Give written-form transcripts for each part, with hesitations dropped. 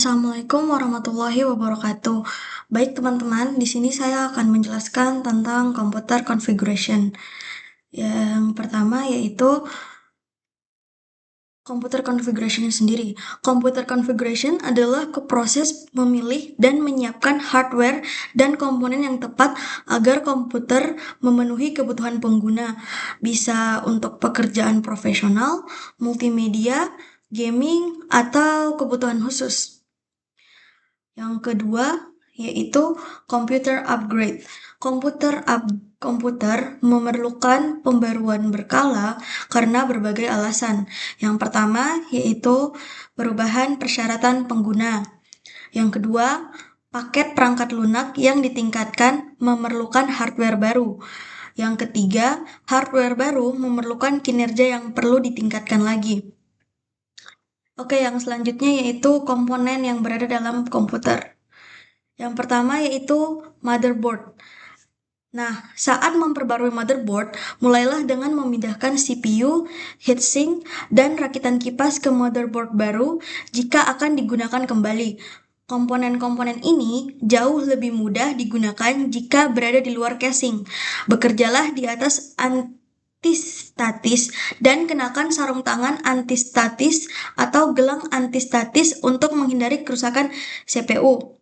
Assalamualaikum warahmatullahi wabarakatuh. Baik teman-teman, di sini saya akan menjelaskan tentang computer configuration. Yang pertama yaitu computer configuration sendiri. Computer configuration adalah proses memilih dan menyiapkan hardware dan komponen yang tepat agar komputer memenuhi kebutuhan pengguna. Bisa untuk pekerjaan profesional, multimedia, gaming, atau kebutuhan khusus. Yang kedua yaitu computer upgrade. Komputer memerlukan pembaruan berkala karena berbagai alasan. Yang pertama yaitu perubahan persyaratan pengguna. Yang kedua, paket perangkat lunak yang ditingkatkan memerlukan hardware baru. Yang ketiga, hardware baru memerlukan kinerja yang perlu ditingkatkan lagi. Oke, yang selanjutnya yaitu komponen yang berada dalam komputer. Yang pertama yaitu motherboard. Nah, saat memperbarui motherboard, mulailah dengan memindahkan CPU, heatsink, dan rakitan kipas ke motherboard baru jika akan digunakan kembali. Komponen-komponen ini jauh lebih mudah digunakan jika berada di luar casing. Bekerjalah di atas antistatis dan kenakan sarung tangan antistatis atau gelang antistatis untuk menghindari kerusakan CPU.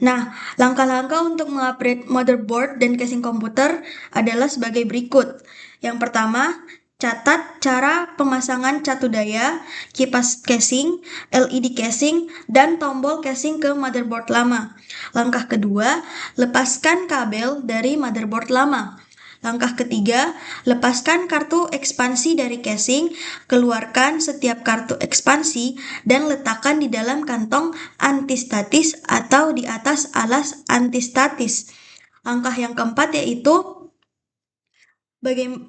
Nah, langkah-langkah untuk mengupgrade motherboard dan casing komputer adalah sebagai berikut. Yang pertama, catat cara pemasangan catu daya, kipas casing, LED casing, dan tombol casing ke motherboard lama. Langkah kedua, lepaskan kabel dari motherboard lama. Langkah ketiga, lepaskan kartu ekspansi dari casing, keluarkan setiap kartu ekspansi, dan letakkan di dalam kantong antistatis atau di atas alas antistatis. Langkah yang keempat yaitu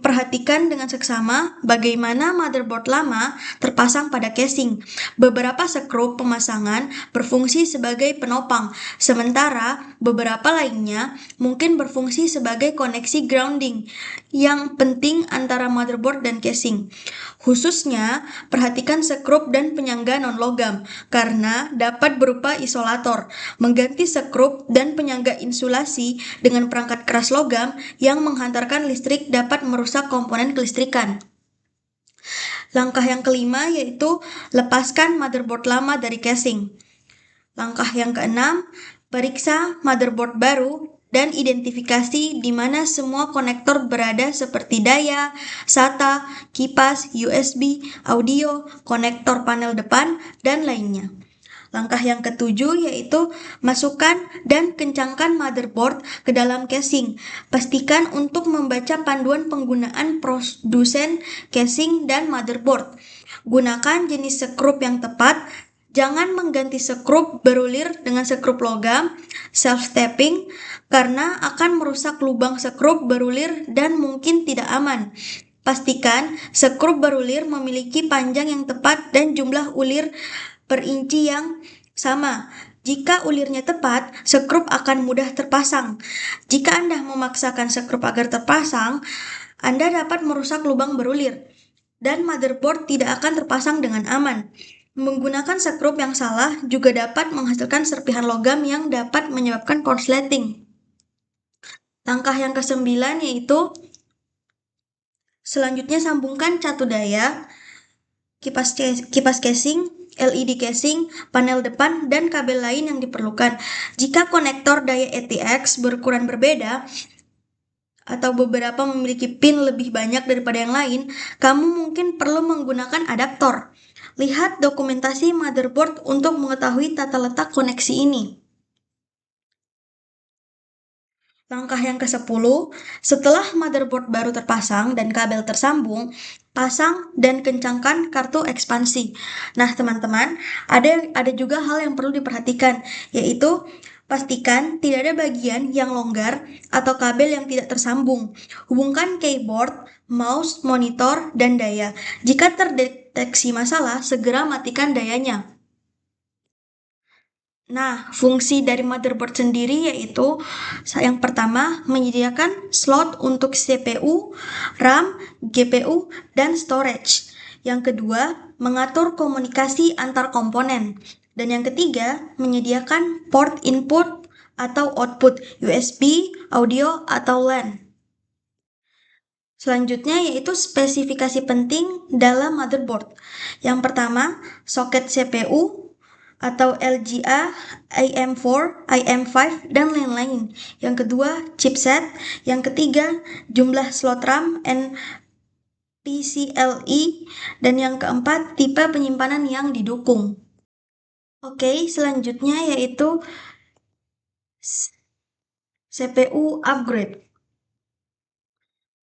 perhatikan dengan seksama bagaimana motherboard lama terpasang pada casing. Beberapa skrup pemasangan berfungsi sebagai penopang, sementara beberapa lainnya mungkin berfungsi sebagai koneksi grounding yang penting antara motherboard dan casing. Khususnya, perhatikan skrup dan penyangga non-logam, karena dapat berupa isolator. Mengganti skrup dan penyangga insulasi dengan perangkat keras logam yang menghantarkan listrik dapat merusak komponen kelistrikan. Langkah yang kelima yaitu lepaskan motherboard lama dari casing. Langkah yang keenam, periksa motherboard baru dan identifikasi di mana semua konektor berada seperti daya, SATA, kipas, USB, audio, konektor panel depan, dan lainnya. Langkah yang ketujuh yaitu masukkan dan kencangkan motherboard ke dalam casing. Pastikan untuk membaca panduan penggunaan produsen casing dan motherboard. Gunakan jenis skrup yang tepat. Jangan mengganti skrup berulir dengan skrup logam, self-tapping, karena akan merusak lubang skrup berulir dan mungkin tidak aman. Pastikan skrup berulir memiliki panjang yang tepat dan jumlah ulir per inci yang sama. Jika ulirnya tepat, skrup akan mudah terpasang. Jika Anda memaksakan skrup agar terpasang, Anda dapat merusak lubang berulir, dan motherboard tidak akan terpasang dengan aman. Menggunakan skrup yang salah juga dapat menghasilkan serpihan logam yang dapat menyebabkan korsleting. Langkah yang ke-9 yaitu selanjutnya sambungkan catu daya, kipas casing, LED casing, panel depan, dan kabel lain yang diperlukan. Jika konektor daya ATX berukuran berbeda, atau beberapa memiliki pin lebih banyak daripada yang lain, kamu mungkin perlu menggunakan adaptor. Lihat dokumentasi motherboard untuk mengetahui tata letak koneksi ini. Langkah yang ke-10, setelah motherboard baru terpasang dan kabel tersambung, pasang dan kencangkan kartu ekspansi. Nah, teman-teman, ada juga hal yang perlu diperhatikan, yaitu pastikan tidak ada bagian yang longgar atau kabel yang tidak tersambung. Hubungkan keyboard, mouse, monitor, dan daya. Jika terdeteksi masalah, segera matikan dayanya. Nah, fungsi dari motherboard sendiri yaitu yang pertama menyediakan slot untuk CPU, RAM, GPU, dan storage. Yang kedua, mengatur komunikasi antar komponen. Dan yang ketiga, menyediakan port input atau output USB, audio, atau LAN. Selanjutnya yaitu spesifikasi penting dalam motherboard. Yang pertama, soket CPU atau LGA, IM4, IM5, dan lain-lain. Yang kedua, chipset. Yang ketiga, jumlah slot RAM and PCIe. Dan yang keempat, tipe penyimpanan yang didukung. Oke, selanjutnya yaitu CPU upgrade.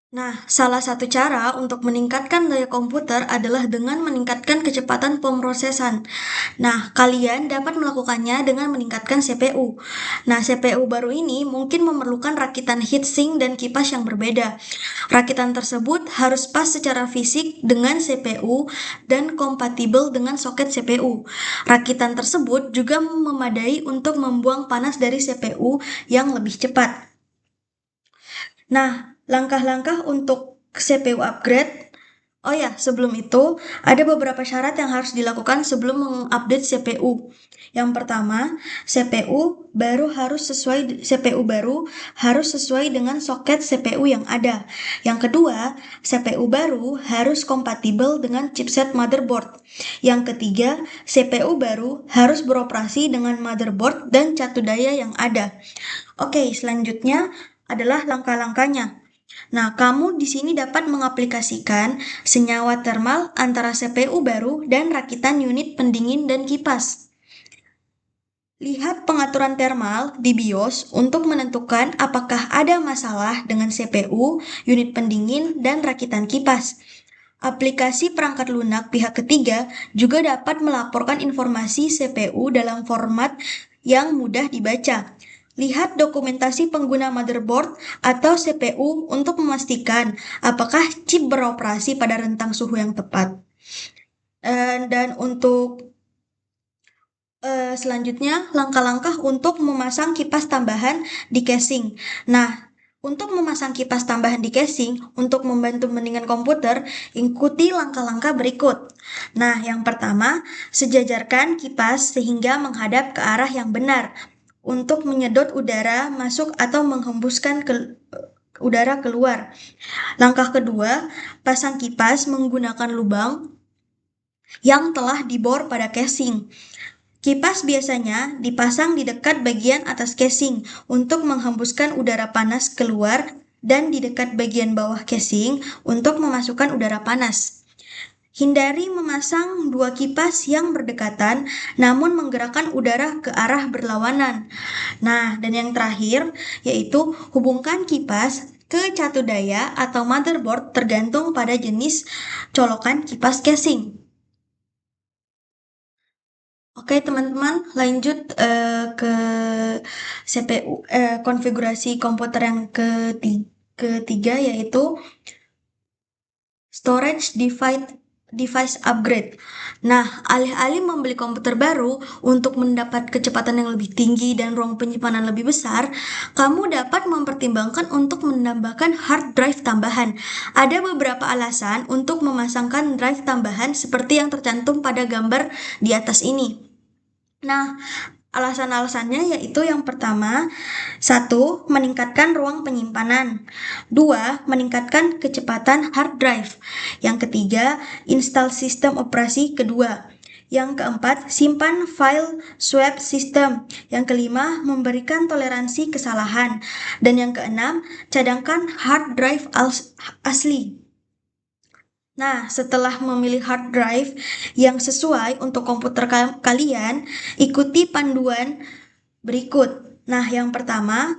Nah, salah satu cara untuk meningkatkan daya komputer adalah dengan meningkatkan kecepatan pemrosesan. Nah, kalian dapat melakukannya dengan meningkatkan CPU. Nah, CPU baru ini mungkin memerlukan rakitan heatsink dan kipas yang berbeda. Rakitan tersebut harus pas secara fisik dengan CPU dan kompatibel dengan soket CPU. Rakitan tersebut juga memadai untuk membuang panas dari CPU yang lebih cepat. Nah, langkah-langkah untuk CPU upgrade. Oh ya, sebelum itu ada beberapa syarat yang harus dilakukan sebelum mengupdate CPU. Yang pertama, CPU baru harus sesuai dengan soket CPU yang ada. Yang kedua, CPU baru harus kompatibel dengan chipset motherboard. Yang ketiga, CPU baru harus beroperasi dengan motherboard dan catu daya yang ada. Oke, selanjutnya adalah langkah-langkahnya. Nah, kamu di sini dapat mengaplikasikan senyawa termal antara CPU baru dan rakitan unit pendingin dan kipas. Lihat pengaturan thermal di BIOS untuk menentukan apakah ada masalah dengan CPU, unit pendingin, dan rakitan kipas. Aplikasi perangkat lunak pihak ketiga juga dapat melaporkan informasi CPU dalam format yang mudah dibaca. Lihat dokumentasi pengguna motherboard atau CPU untuk memastikan apakah chip beroperasi pada rentang suhu yang tepat. Dan untuk selanjutnya, langkah-langkah untuk memasang kipas tambahan di casing. Nah, untuk memasang kipas tambahan di casing, untuk membantu mendingan komputer, ikuti langkah-langkah berikut. Nah, yang pertama, sejajarkan kipas sehingga menghadap ke arah yang benar untuk menyedot udara masuk atau menghembuskan udara keluar. Langkah kedua, pasang kipas menggunakan lubang yang telah dibor pada casing. Kipas biasanya dipasang di dekat bagian atas casing untuk menghembuskan udara panas keluar dan di dekat bagian bawah casing untuk memasukkan udara panas. Hindari memasang dua kipas yang berdekatan namun menggerakkan udara ke arah berlawanan. Nah, dan yang terakhir yaitu hubungkan kipas ke catu daya atau motherboard tergantung pada jenis colokan kipas casing. Oke teman-teman, lanjut ke CPU konfigurasi komputer yang ketiga yaitu storage device upgrade. Nah, alih-alih membeli komputer baru untuk mendapat kecepatan yang lebih tinggi dan ruang penyimpanan lebih besar, kamu dapat mempertimbangkan untuk menambahkan hard drive tambahan. Ada beberapa alasan untuk memasangkan drive tambahan seperti yang tercantum pada gambar di atas ini. Nah, alasan-alasannya yaitu yang pertama, 1. Meningkatkan ruang penyimpanan. 2. Meningkatkan kecepatan hard drive. Yang ketiga, install sistem operasi kedua. Yang keempat, simpan file swap system. Yang kelima, memberikan toleransi kesalahan. Dan yang keenam, cadangkan hard drive asli. Nah, setelah memilih hard drive yang sesuai untuk komputer kalian, ikuti panduan berikut. Nah, yang pertama,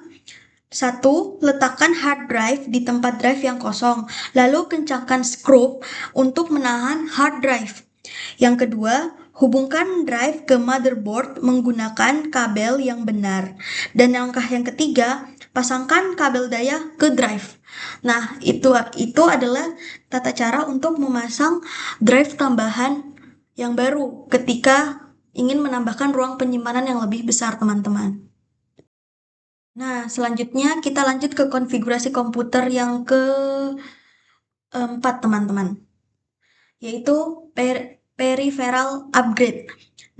1. Letakkan hard drive di tempat drive yang kosong, lalu kencangkan skrup untuk menahan hard drive. Yang kedua, hubungkan drive ke motherboard menggunakan kabel yang benar. Dan langkah yang ketiga, pasangkan kabel daya ke drive. Nah, itu adalah tata cara untuk memasang drive tambahan yang baru ketika ingin menambahkan ruang penyimpanan yang lebih besar, teman-teman. Nah, selanjutnya kita lanjut ke konfigurasi komputer yang keempat, teman-teman, yaitu peripheral upgrade.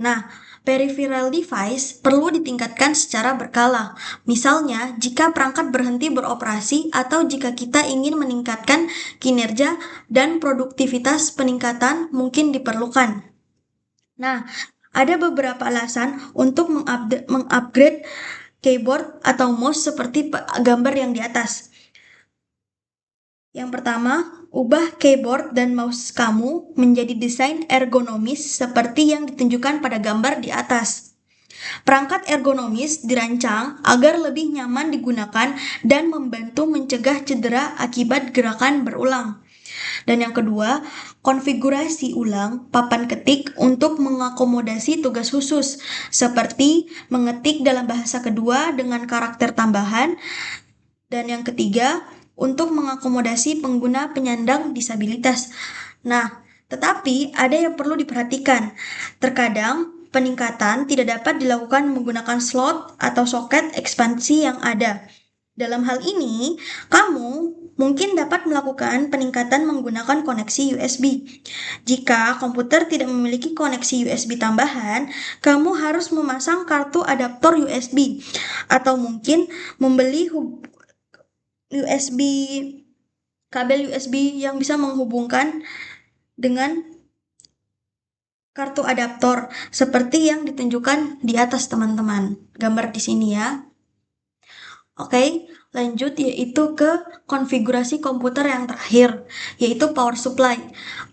Nah, Peripheral device perlu ditingkatkan secara berkala. Misalnya, jika perangkat berhenti beroperasi atau jika kita ingin meningkatkan kinerja dan produktivitas, peningkatan mungkin diperlukan. Nah, ada beberapa alasan untuk mengupgrade keyboard atau mouse seperti gambar yang di atas. Yang pertama, ubah keyboard dan mouse kamu menjadi desain ergonomis seperti yang ditunjukkan pada gambar di atas. Perangkat ergonomis dirancang agar lebih nyaman digunakan dan membantu mencegah cedera akibat gerakan berulang. Dan yang kedua, konfigurasi ulang papan ketik untuk mengakomodasi tugas khusus, seperti mengetik dalam bahasa kedua dengan karakter tambahan. Dan yang ketiga, untuk mengakomodasi pengguna penyandang disabilitas. Nah, tetapi ada yang perlu diperhatikan. Terkadang peningkatan tidak dapat dilakukan menggunakan slot atau soket ekspansi yang ada. Dalam hal ini, kamu mungkin dapat melakukan peningkatan menggunakan koneksi USB. Jika komputer tidak memiliki koneksi USB tambahan, kamu harus memasang kartu adaptor USB atau mungkin membeli USB kabel USB yang bisa menghubungkan dengan kartu adaptor seperti yang ditunjukkan di atas teman-teman. Gambar di sini ya. Oke, lanjut yaitu ke konfigurasi komputer yang terakhir, yaitu power supply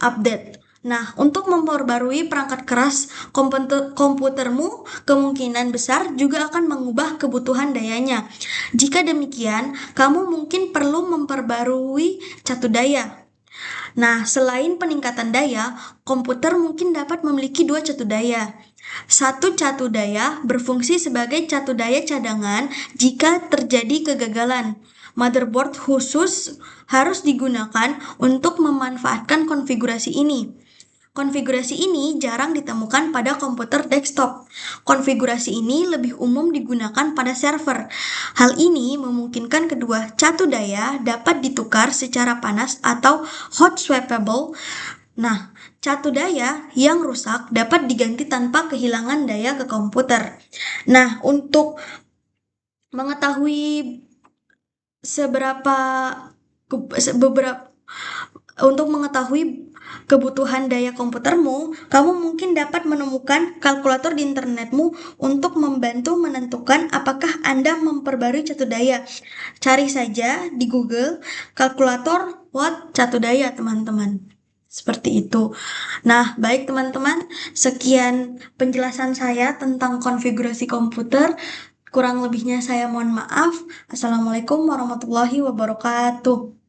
update. Nah, untuk memperbarui perangkat keras komputermu, kemungkinan besar juga akan mengubah kebutuhan dayanya. Jika demikian, kamu mungkin perlu memperbarui catu daya. Nah, selain peningkatan daya, komputer mungkin dapat memiliki dua catu daya. Satu catu daya berfungsi sebagai catu daya cadangan jika terjadi kegagalan. Motherboard khusus harus digunakan untuk memanfaatkan konfigurasi ini. Konfigurasi ini jarang ditemukan pada komputer desktop. Konfigurasi ini lebih umum digunakan pada server. Hal ini memungkinkan kedua catu daya dapat ditukar secara panas atau hot swappable. Nah, catu daya yang rusak dapat diganti tanpa kehilangan daya ke komputer. Nah, untuk mengetahui untuk mengetahui kebutuhan daya komputermu, kamu mungkin dapat menemukan kalkulator di internetmu untuk membantu menentukan apakah Anda memperbarui catu daya. Cari saja di Google kalkulator watt catu daya, teman-teman. Seperti itu. Nah, baik teman-teman, sekian penjelasan saya tentang konfigurasi komputer. Kurang lebihnya saya mohon maaf. Assalamualaikum warahmatullahi wabarakatuh.